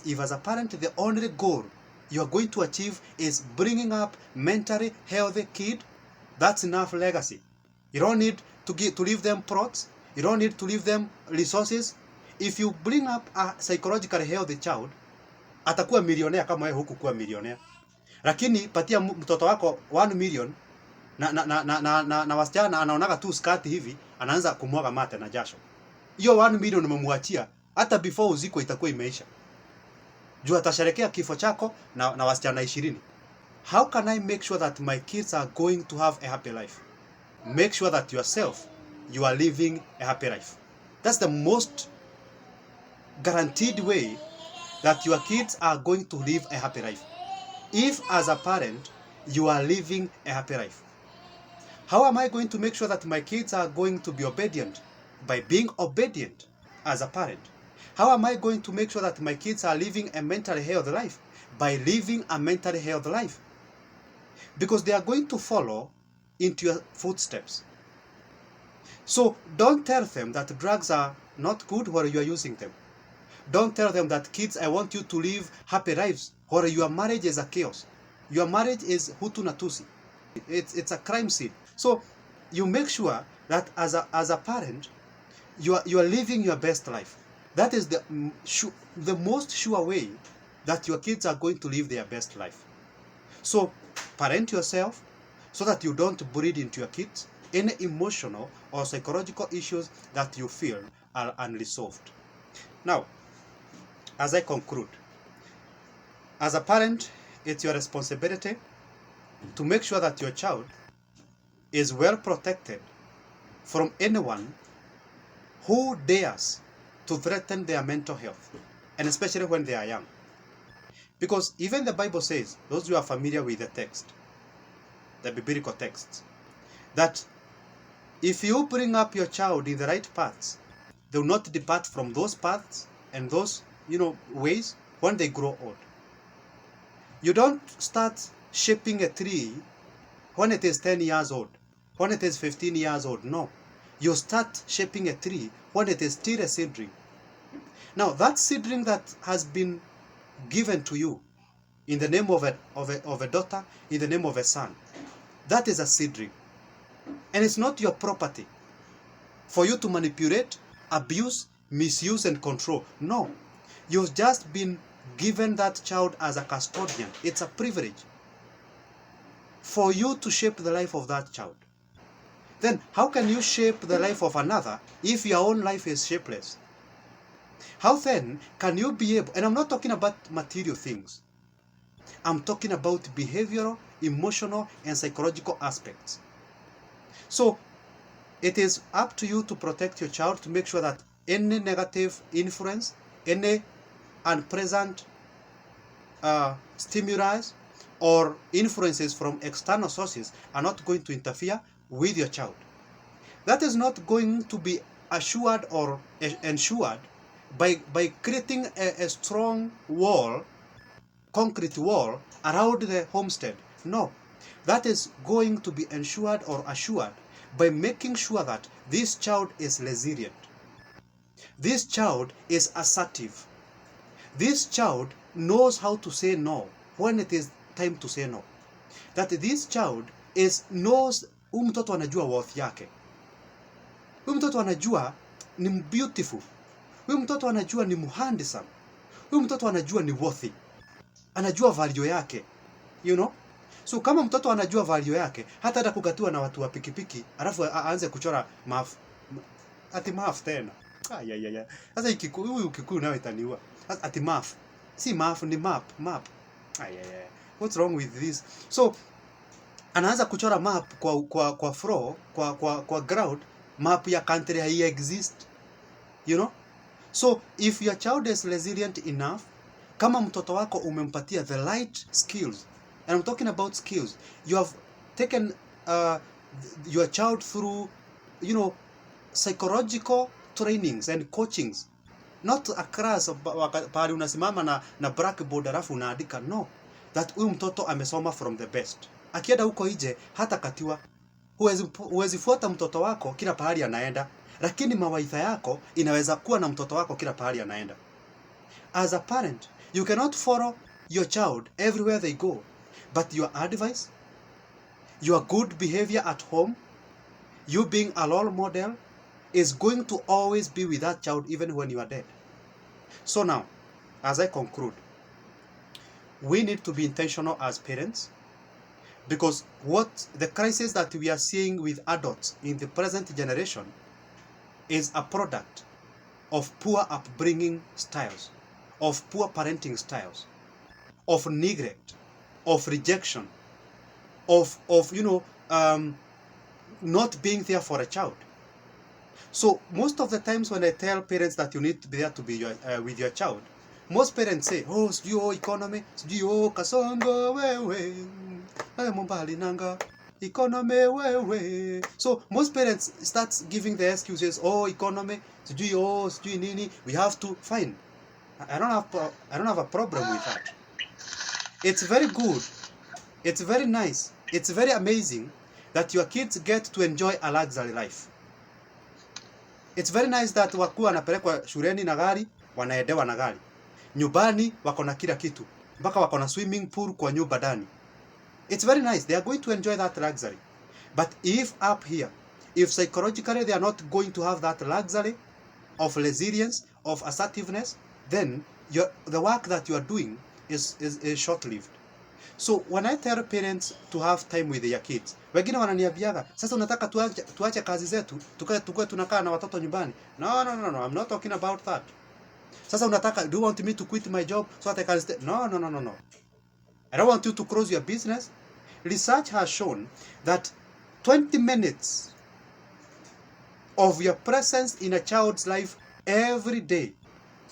if as a parent the only goal you are going to achieve is bringing up mentally healthy kid, that's enough legacy. You don't need to leave them plots. You don't need to leave them resources. If you bring up a psychologically healthy child, atakuwa millionaire kama wewe hukukuwa millionaire. Lakini patia mtoto wako 1 million na wasichana anaonaga tu skati hivi, anaanza kumwaga mate na jasho. Hiyo 1 million umemwachia, hata before uziko itakuwa imeisha. Juu atasherekea kifo chako na wasichana 20. How can I make sure that my kids are going to have a happy life? Make sure that yourself, you are living a happy life. That's the most guaranteed way that your kids are going to live a happy life. If as a parent, you are living a happy life. How am I going to make sure that my kids are going to be obedient? By being obedient as a parent. How am I going to make sure that my kids are living a mentally healthy life? By living a mentally healthy life. Because they are going to follow into your footsteps. So don't tell them that drugs are not good while you are using them. Don't tell them that kids, I want you to live happy lives while your marriage is a chaos. Your marriage is Hutu na Tutsi. It's a crime scene. So you make sure that as a parent, you are living your best life. That is the most sure way that your kids are going to live their best life. So parent yourself so that you don't breed into your kids any emotional or psychological issues that you feel are unresolved. Now, as I conclude, as a parent, it's your responsibility to make sure that your child is well protected from anyone who dares to threaten their mental health, and especially when they are young. Because even the Bible says, those who are familiar with the text, the biblical texts, that if you bring up your child in the right paths, they will not depart from those paths and those, ways when they grow old. You don't start shaping a tree when it is 10 years old, when it is 15 years old. No. You start shaping a tree when it is still a seedling. Now, that seedling that has been given to you in the name of a daughter, in the name of a son, that is a seedling. And it's not your property for you to manipulate, abuse, misuse, and control. No. You've just been given that child as a custodian. It's a privilege for you to shape the life of that child. Then how can you shape the life of another if your own life is shapeless? How then can you be able, and I'm not talking about material things, I'm talking about behavioral, emotional, and psychological aspects. So it is up to you to protect your child, to make sure that any negative influence, any unpleasant stimuli or influences from external sources are not going to interfere with your child. That is not going to be assured or ensured by creating a strong wall, concrete wall around the homestead. No, that is going to be ensured or assured by making sure that this child is resilient. This child is assertive. This child knows how to say no when it is time to say no. That this child knows, huyu mtoto anajua worth yake. Huyu mtoto anajua ni beautiful. Huyu mtoto anajua ni handsome. Huyu mtoto anajua ni worthy. Anajua value yake. So kama mtoto anajua value yake, hata kukatiwa na watu wa pikipiki, alafu aanze kuchora maafu. Ati maafu tena. Sasa huyu Kikuyu nawe itaniua. Ati maafu. Si maafu ni map. What's wrong with this? So anaanza kuchora map kwa floor, kwa ground, map ya country hai exist. So if your child is resilient enough, kama mtoto wako umempatia the right skills, and I'm talking about skills, you have taken your child through, psychological trainings and coachings, not a class pahali unasimama na blackboard alafu unaandika. No, that huyu mtoto amesoma from the best. Akienda huko nje hata katiwa, huwezi fuata mtoto wako kila pahali anaenda, lakini mawaidha yako inaweza kuwa na mtoto wako kila pahali anaenda. As a parent, You cannot follow your child everywhere they go, but your advice, your good behavior at home, you being a role model, is going to always be with that child even when you are dead. So now, as I conclude, we need to be intentional as parents, because what the crisis that we are seeing with adults in the present generation is a product of poor upbringing styles, of poor parenting styles, of neglect, of rejection, of not being there for a child. So most of the times when I tell parents that you need to be there to be with your child, most parents say, oh, sijui economy, sijui kasongo wewe, mbali nanga, economy wewe. So most parents start giving the excuses, oh, economy, sijui nini, we have to, fine. I don't have a problem with that. It's very good. It's very nice. It's very amazing that your kids get to enjoy a luxury life. It's very nice that wakuwa wanapelekwa shuleni na gari, wanaendewa na gari. Nyumbani wako na kila kitu. Mpaka wako na swimming pool kwa nyumba ndani. It's very nice. They are going to enjoy that luxury. But if up here, if psychologically they are not going to have that luxury of resilience, of assertiveness, then the work that you are doing is short-lived. So when I tell parents to have time with their kids, wengine wananiambiaga, sasa unataka tuache kazi zetu, tukue tunakaa na watoto nyumbani. No, I'm not talking about that. Sasa unataka, do you want me to quit my job so that I can stay? No. I don't want you to close your business. Research has shown that 20 minutes of your presence in a child's life every day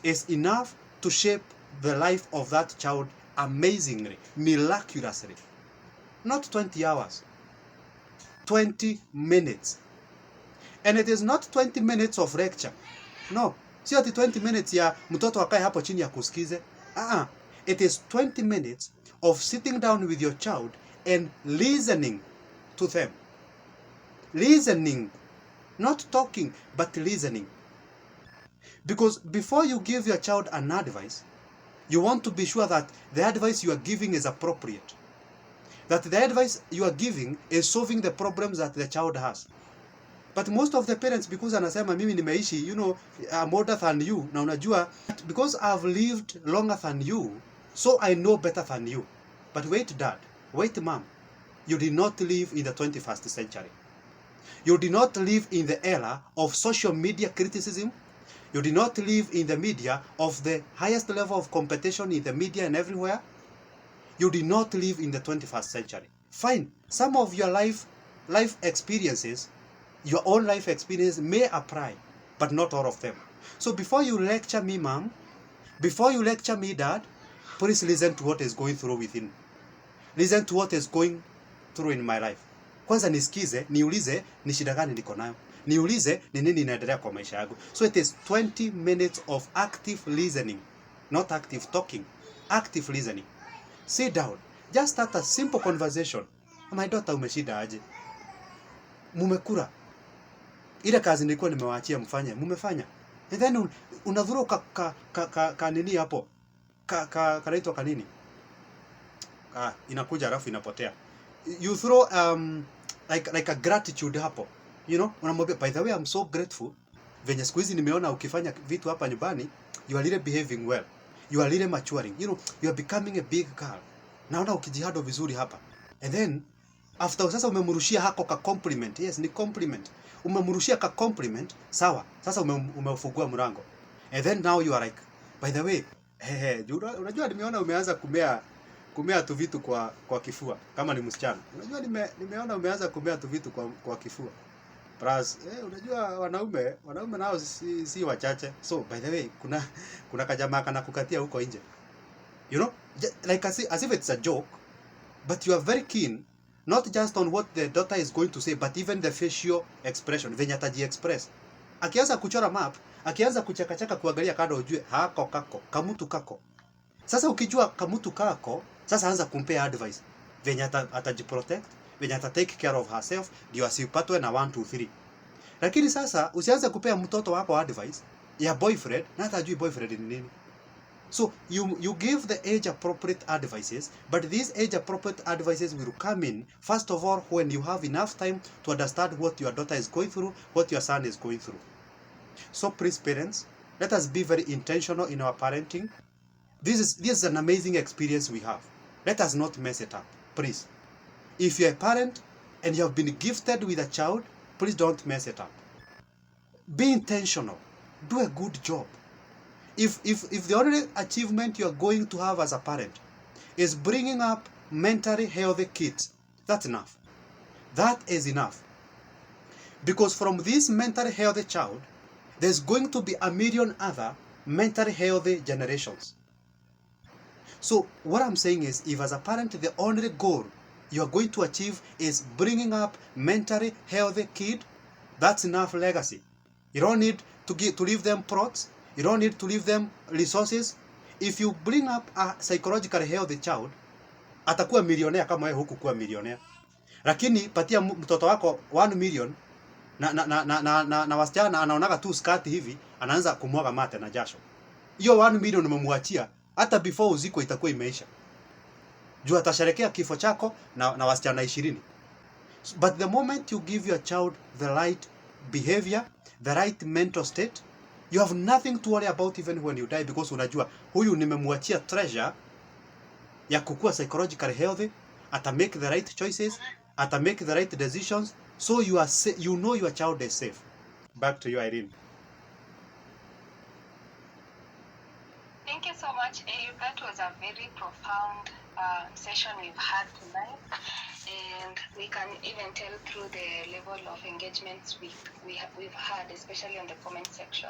is enough to shape the life of that child amazingly, miraculously. Not 20 hours, 20 minutes. And it is not 20 minutes of lecture. No, sio ati 20 minutes ya mtoto akae hapo chini ya kusikize. It is 20 minutes of sitting down with your child and listening to them. Listening, not talking, but listening. Because before you give your child an advice, you want to be sure that the advice you are giving is appropriate. That the advice you are giving is solving the problems that the child has. But most of the parents, because anasema mimi nimeishi, I'm older than you, na unajua, because I've lived longer than you, so I know better than you. But wait, dad, wait, mom, you did not live in the 21st century. You did not live in the era of social media criticism. You did not live in the media of the highest level of competition in the media and everywhere. You did not live in the 21st century. Fine, some of your life experiences, your own life experience may apply, but not all of them. So before you lecture me, mom, before you lecture me, dad, please listen to what is going through within. Listen to what is going through in my life. Kwanza nisikize, niulize ni shida gani niko nayo. Niulize ni nini inaendelea kwa maisha yangu. So it is 20 minutes of active listening, not active talking. Active listening. Sit down. Just start a simple conversation. My daughter, umeshida aje? Mumekula. Ile kazi nilikuwa nimewaachia mfanye, mumefanya. And then unadhuru ka nini hapo? Kanaitwa kanini? Inakuja alafu inapotea. You throw like a gratitude hapo. Unamwambia, by the way, I'm so grateful. Venye siku hizi nimeona ukifanya vitu hapa nyumbani, you are really behaving well. You are really maturing. You are becoming a big girl. Naona ukijihado vizuri hapa. And then after sasa umemrushia hako ka compliment. Yes, ni compliment. Umemrushia ka compliment, sawa. Sasa umeufungua mlango. And then now you are like, by the way, unajua nimeona umeanza kumea tu vitu kwa kifua kama ni msichana. Unajua nimeona umeanza kumea tu vitu kwa kifua. Plus, unajua wanaume nao si wachache. So by the way, kuna kajamaa kana kukatia huko nje. Like as if it's a joke, but you are very keen not just on what the daughter is going to say, but even the facial expression, venye ataji express. Akianza kuchora map, akianza kuchakachaka kuangalia kado, ujue hako kako, kamutu kako. Sasa ukijua kamutu kako, sasa anza kumpea advice. Venye atajiprotect, venye take care of herself, ndio asipatwe na 1 2 3. Lakini sasa usianze kupea mtoto wako advice ya boyfriend, na hata hajui boyfriend ni nini. So you give the age-appropriate advices, but these age-appropriate advices will come in, first of all, when you have enough time to understand what your daughter is going through, what your son is going through. So please, parents, let us be very intentional in our parenting. This is an amazing experience we have. Let us not mess it up, please. If you're a parent and you have been gifted with a child, please don't mess it up. Be intentional. Do a good job. If the only achievement you're going to have as a parent is bringing up mentally healthy kids, that's enough. That is enough. Because from this mentally healthy child, there's going to be a million other mentally healthy generations. So what I'm saying is, if as a parent, the only goal you're going to achieve is bringing up mentally healthy kid, that's enough legacy. You don't need to leave them plots. You don't need to leave them resources. If you bring up a psychologically healthy child, atakuwa millionaire kama wewe hukukuwa millionaire. Lakini patia mtoto wako 1 million na wasichana anaonaga tu skati hivi, anaanza kumwaga mate na jasho. Hiyo 1 million umemwachia, hata before uziko itakuwa imeisha. Juu atasherekea kifo chako na wasichana 20. But the moment you give your child the right behavior, the right mental state, you have nothing to worry about even when you die, because unajua huyu nimemwachia treasure ya kukua psychologically healthy, ata make the right choices, ata make the right decisions, so you know your child is safe. Back to you, Irene. Thank you so much, Abe. That was a very profound session we've had tonight, and we can even tell through the level of engagements we've had, especially on the comment section.